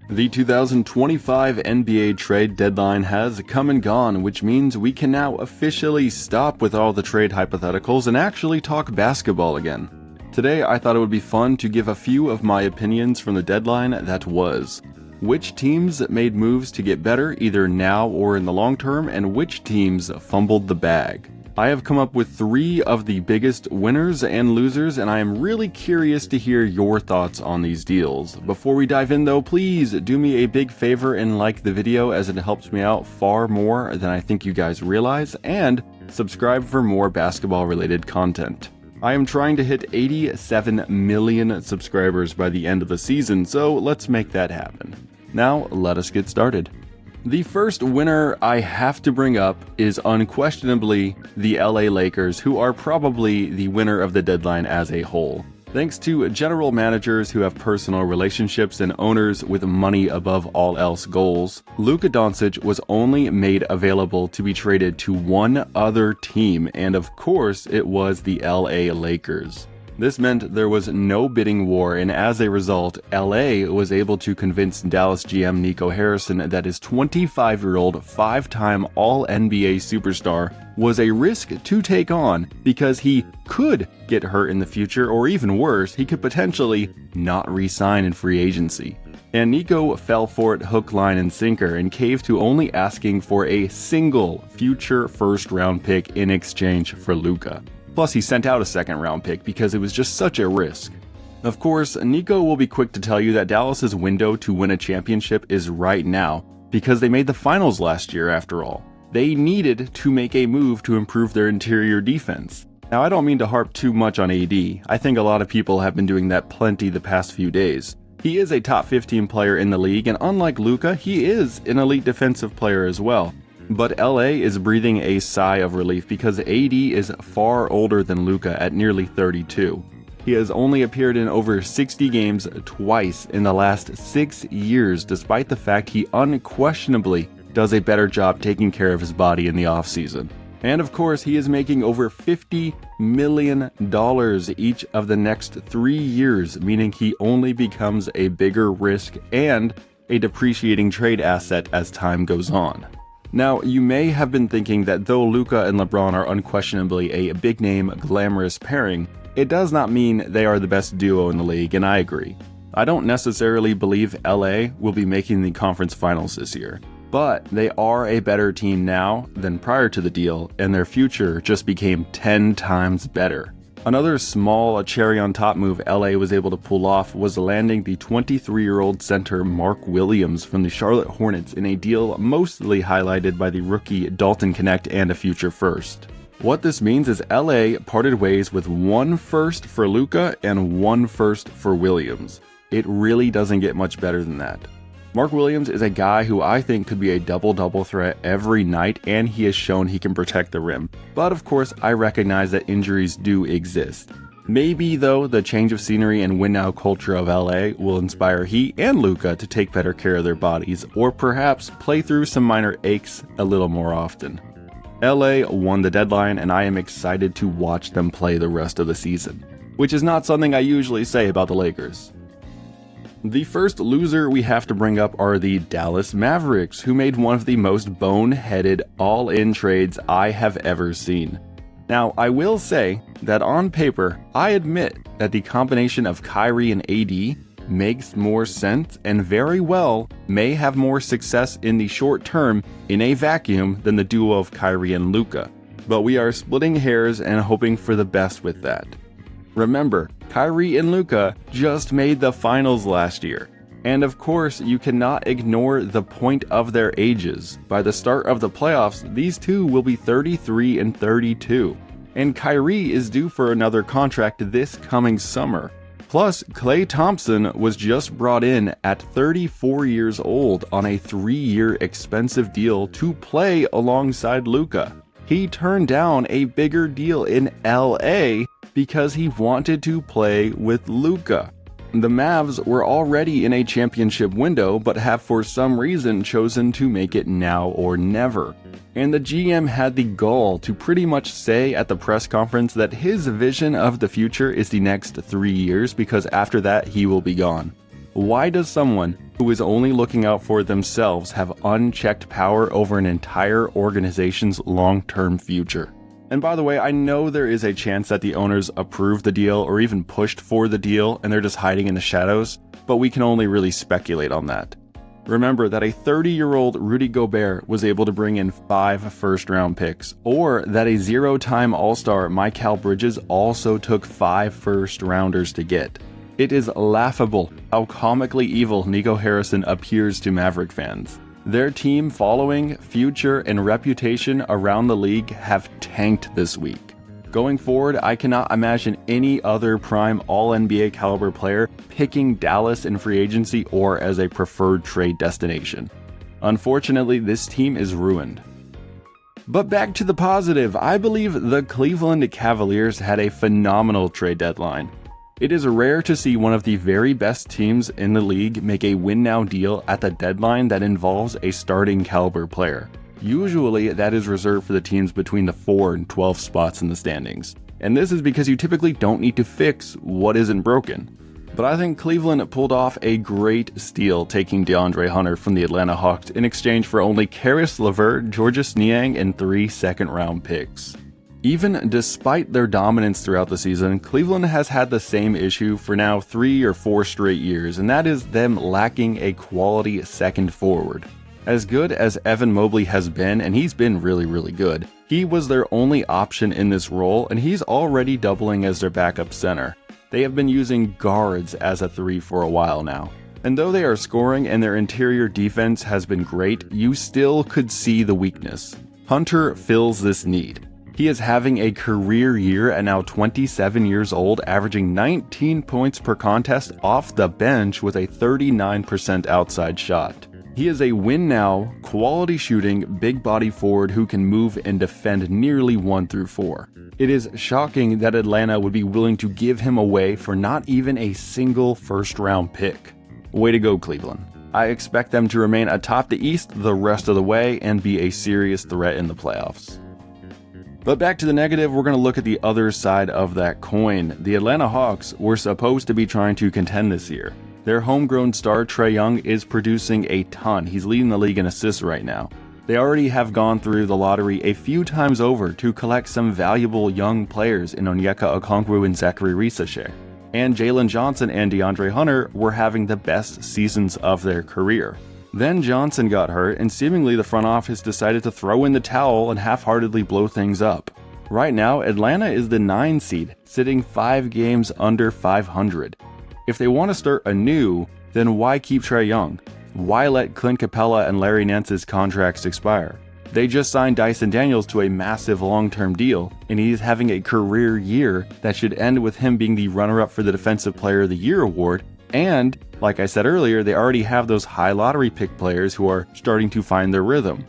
The 2025 NBA trade deadline has come and gone, which means we can now officially stop with all the trade hypotheticals and actually talk basketball again. Today, I thought it would be fun to give a few of my opinions from the deadline that was. Which teams made moves to get better either now or in the long term, and which teams fumbled the bag. I have come up with 3 of the biggest winners and losers, and I am really curious to hear your thoughts on these deals. Before we dive in though, please do me a big favor and like the video, as it helps me out far more than I think you guys realize, and subscribe for more basketball related content. I am trying to hit 87 million subscribers by the end of the season, so let's make that happen. Now, let us get started. The first winner I have to bring up is unquestionably the LA Lakers, who are probably the winner of the deadline as a whole. Thanks to general managers who have personal relationships and owners with money above all else goals, Luka Doncic was only made available to be traded to one other team, and of course it was the LA Lakers. This meant there was no bidding war, and as a result, LA was able to convince Dallas GM Nico Harrison that his 25-year-old, 5-time All-NBA superstar was a risk to take on because he could get hurt in the future, or even worse, he could potentially not re-sign in free agency. And Nico fell for it hook, line, and sinker and caved to only asking for a single future first-round pick in exchange for Luka. Plus, he sent out a second-round pick because it was just such a risk. Of course, Nico will be quick to tell you that Dallas's window to win a championship is right now, because they made the finals last year after all. They needed to make a move to improve their interior defense. Now, I don't mean to harp too much on AD. I think a lot of people have been doing that plenty the past few days. He is a top 15 player in the league, and unlike Luka, he is an elite defensive player as well. But LA is breathing a sigh of relief because AD is far older than Luka at nearly 32. He has only appeared in over 60 games twice in the last 6 years, despite the fact he unquestionably does a better job taking care of his body in the offseason. And of course, he is making over $50 million each of the next 3 years, meaning he only becomes a bigger risk and a depreciating trade asset as time goes on. Now, you may have been thinking that though Luka and LeBron are unquestionably a big-name, glamorous pairing, it does not mean they are the best duo in the league, and I agree. I don't necessarily believe LA will be making the conference finals this year, but they are a better team now than prior to the deal, and their future just became 10 times better. Another small cherry on top move LA was able to pull off was landing the 23-year-old center Mark Williams from the Charlotte Hornets in a deal mostly highlighted by the rookie Dalton Knecht and a future first. What this means is LA parted ways with 1 first for Luka and 1 first for Williams. It really doesn't get much better than that. Mark Williams is a guy who I think could be a double-double threat every night, and he has shown he can protect the rim. But of course, I recognize that injuries do exist. Maybe though, the change of scenery and win-now culture of LA will inspire he and Luka to take better care of their bodies, or perhaps play through some minor aches a little more often. LA won the deadline, and I am excited to watch them play the rest of the season, which is not something I usually say about the Lakers. The first loser we have to bring up are the Dallas Mavericks, who made one of the most boneheaded all-in trades I have ever seen. Now, I will say that on paper, I admit that the combination of Kyrie and AD makes more sense and very well may have more success in the short term in a vacuum than the duo of Kyrie and Luka. But we are splitting hairs and hoping for the best with that. Remember, Kyrie and Luka just made the finals last year. And of course, you cannot ignore the point of their ages. By the start of the playoffs, these two will be 33 and 32. And Kyrie is due for another contract this coming summer. Plus, Klay Thompson was just brought in at 34 years old on a 3-year expensive deal to play alongside Luka. He turned down a bigger deal in LA because he wanted to play with Luka. The Mavs were already in a championship window, but have for some reason chosen to make it now or never. And the GM had the gall to pretty much say at the press conference that his vision of the future is the next 3 years, because after that he will be gone. Why does someone who is only looking out for themselves have unchecked power over an entire organization's long-term future. And by the way, I know there is a chance that the owners approved the deal or even pushed for the deal and they're just hiding in the shadows, but we can only really speculate on that. Remember that a 30-year-old Rudy Gobert was able to bring in 5 first-round picks, or that a 0-time All-Star Mikal Bridges also took 5 first-rounders to get. It is laughable how comically evil Nico Harrison appears to Maverick fans. Their team following, future, and reputation around the league have tanked this week. Going forward, I cannot imagine any other prime All-NBA caliber player picking Dallas in free agency or as a preferred trade destination. Unfortunately, this team is ruined. But back to the positive, I believe the Cleveland Cavaliers had a phenomenal trade deadline. It is rare to see one of the very best teams in the league make a win-now deal at the deadline that involves a starting caliber player. Usually, that is reserved for the teams between the 4 and 12 spots in the standings. And this is because you typically don't need to fix what isn't broken. But I think Cleveland pulled off a great steal taking DeAndre Hunter from the Atlanta Hawks in exchange for only Caris LeVert, Georges Niang, and 3 second-round picks. Even despite their dominance throughout the season, Cleveland has had the same issue for now 3 or 4 straight years, and that is them lacking a quality second forward. As good as Evan Mobley has been, and he's been really good, he was their only option in this role, and he's already doubling as their backup center. They have been using guards as a 3 for a while now. And though they are scoring and their interior defense has been great, you still could see the weakness. Hunter fills this need. He is having a career year at now 27 years old, averaging 19 points per contest off the bench with a 39% outside shot. He is a win-now, quality shooting, big body forward who can move and defend nearly 1 through 4. It is shocking that Atlanta would be willing to give him away for not even a single first-round pick. Way to go, Cleveland. I expect them to remain atop the East the rest of the way and be a serious threat in the playoffs. But back to the negative, we're going to look at the other side of that coin. The Atlanta Hawks were supposed to be trying to contend this year. Their homegrown star, Trae Young, is producing a ton. He's leading the league in assists right now. They already have gone through the lottery a few times over to collect some valuable young players in Onyeka Okongwu and Zachary Risashe. And Jalen Johnson and DeAndre Hunter were having the best seasons of their career. Then Johnson got hurt, and seemingly the front office decided to throw in the towel and half-heartedly blow things up. Right now, Atlanta is the 9 seed, sitting 5 games under 500. If they want to start anew, then why keep Trae Young? Why let Clint Capella and Larry Nance's contracts expire? They just signed Dyson Daniels to a massive long-term deal, and he's having a career year that should end with him being the runner-up for the Defensive Player of the Year award. And, like I said earlier, they already have those high lottery pick players who are starting to find their rhythm.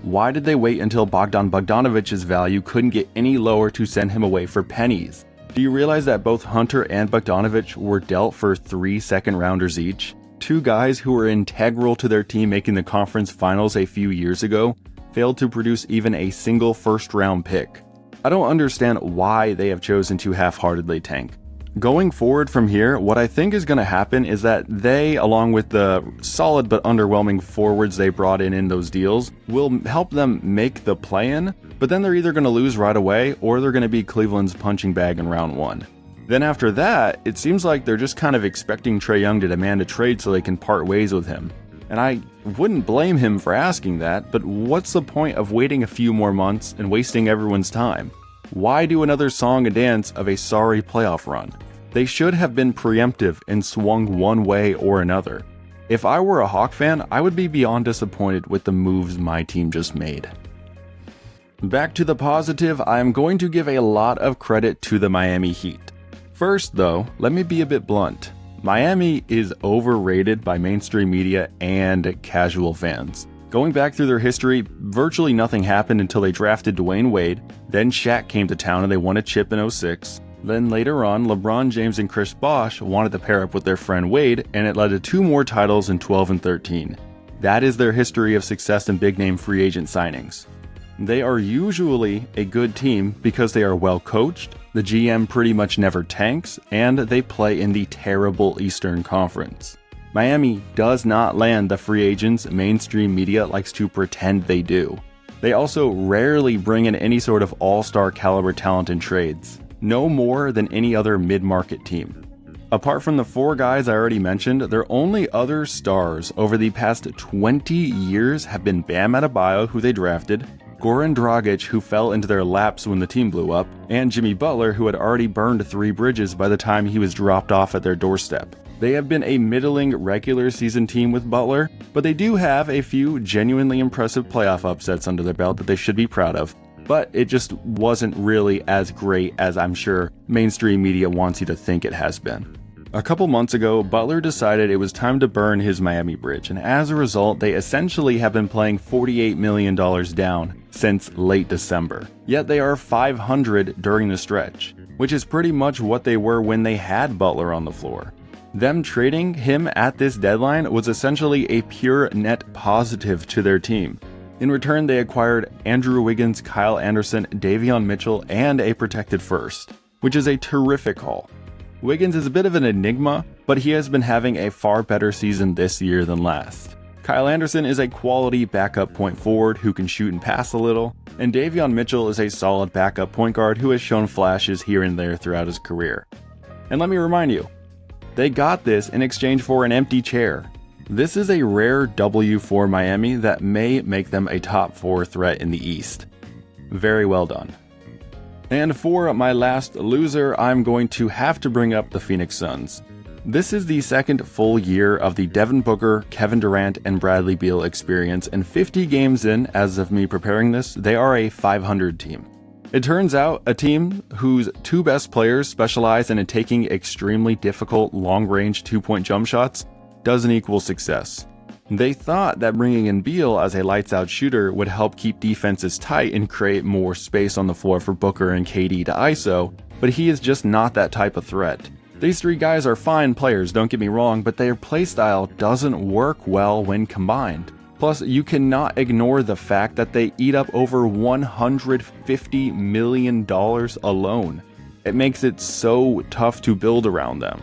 Why did they wait until Bogdan Bogdanovic's value couldn't get any lower to send him away for pennies? Do you realize that both Hunter and Bogdanovic were dealt for 3 second-rounders each? 2 guys who were integral to their team making the conference finals a few years ago failed to produce even a single first-round pick. I don't understand why they have chosen to half-heartedly tank. Going forward from here, what I think is going to happen is that they, along with the solid but underwhelming forwards they brought in those deals, will help them make the play-in, but then they're either going to lose right away or they're going to be Cleveland's punching bag in round 1. Then after that, it seems like they're just kind of expecting Trae Young to demand a trade so they can part ways with him. And I wouldn't blame him for asking that, but what's the point of waiting a few more months and wasting everyone's time? Why do another song and dance of a sorry playoff run? They should have been preemptive and swung one way or another. If I were a Hawk fan, I would be beyond disappointed with the moves my team just made. Back to the positive, I am going to give a lot of credit to the Miami Heat. First though, let me be a bit blunt. Miami is overrated by mainstream media and casual fans. Going back through their history, virtually nothing happened until they drafted Dwayne Wade, then Shaq came to town and they won a chip in 06. Then later on, LeBron James and Chris Bosh wanted to pair up with their friend Wade, and it led to 2 more titles in 12 and 13. That is their history of success in big-name free agent signings. They are usually a good team because they are well coached, the GM pretty much never tanks, and they play in the terrible Eastern Conference. Miami does not land the free agents mainstream media likes to pretend they do. They also rarely bring in any sort of all-star caliber talent in trades, no more than any other mid-market team. Apart from the 4 guys I already mentioned, their only other stars over the past 20 years have been Bam Adebayo, who they drafted, Goran Dragic, who fell into their laps when the team blew up, and Jimmy Butler, who had already burned 3 bridges by the time he was dropped off at their doorstep. They have been a middling regular season team with Butler, but they do have a few genuinely impressive playoff upsets under their belt that they should be proud of. But it just wasn't really as great as I'm sure mainstream media wants you to think it has been. A couple months ago, Butler decided it was time to burn his Miami bridge, and as a result, they essentially have been playing $48 million down since late December. Yet they are 500 during the stretch, which is pretty much what they were when they had Butler on the floor. Them trading him at this deadline was essentially a pure net positive to their team. In return, they acquired Andrew Wiggins, Kyle Anderson, Davion Mitchell, and a protected first, which is a terrific haul. Wiggins is a bit of an enigma, but he has been having a far better season this year than last. Kyle Anderson is a quality backup point forward who can shoot and pass a little, and Davion Mitchell is a solid backup point guard who has shown flashes here and there throughout his career. And let me remind you, they got this in exchange for an empty chair. This is a rare W for Miami that may make them a top 4 threat in the East. Very well done. And for my last loser, I'm going to have to bring up the Phoenix Suns. This is the second full year of the Devin Booker, Kevin Durant, and Bradley Beal experience, and 50 games in, as of me preparing this, they are a 500 team. It turns out a team whose 2 best players specialize in taking extremely difficult long-range 2-point jump shots doesn't equal success. They thought that bringing in Beal as a lights-out shooter would help keep defenses tight and create more space on the floor for Booker and KD to ISO, but he is just not that type of threat. These 3 guys are fine players, don't get me wrong, but their playstyle doesn't work well when combined. Plus, you cannot ignore the fact that they eat up over $150 million alone. It makes it so tough to build around them.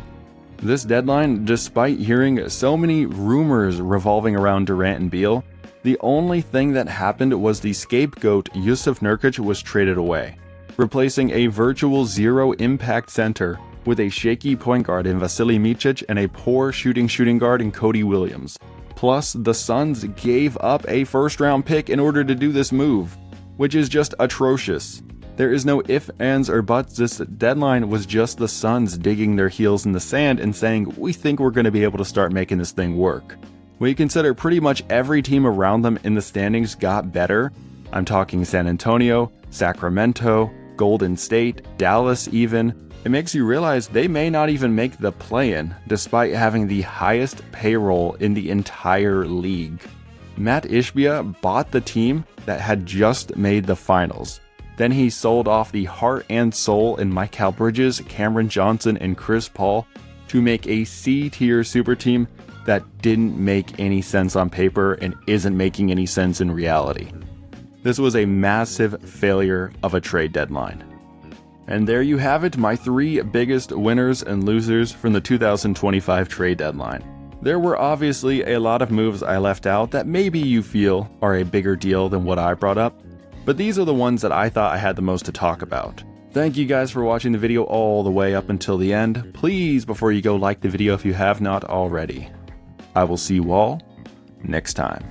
This deadline, despite hearing so many rumors revolving around Durant and Beal, the only thing that happened was the scapegoat Yusuf Nurkic was traded away, replacing a virtual zero-impact center with a shaky point guard in Vasilij Micic and a poor shooting guard in Cody Williams. Plus, the Suns gave up a first-round pick in order to do this move, which is just atrocious. There is no ifs, ands, or buts. This deadline was just the Suns digging their heels in the sand and saying, we think we're going to be able to start making this thing work. When you consider pretty much every team around them in the standings got better, I'm talking San Antonio, Sacramento, Golden State, Dallas even, it makes you realize they may not even make the play-in, despite having the highest payroll in the entire league. Matt Ishbia bought the team that had just made the finals. Then he sold off the heart and soul in Mikal Bridges, Cameron Johnson, and Chris Paul to make a C-tier super team that didn't make any sense on paper and isn't making any sense in reality. This was a massive failure of a trade deadline. And there you have it, my 3 biggest winners and losers from the 2025 trade deadline. There were obviously a lot of moves I left out that maybe you feel are a bigger deal than what I brought up, but these are the ones that I thought I had the most to talk about. Thank you guys for watching the video all the way up until the end. Please, before you go, like the video if you have not already. I will see you all next time.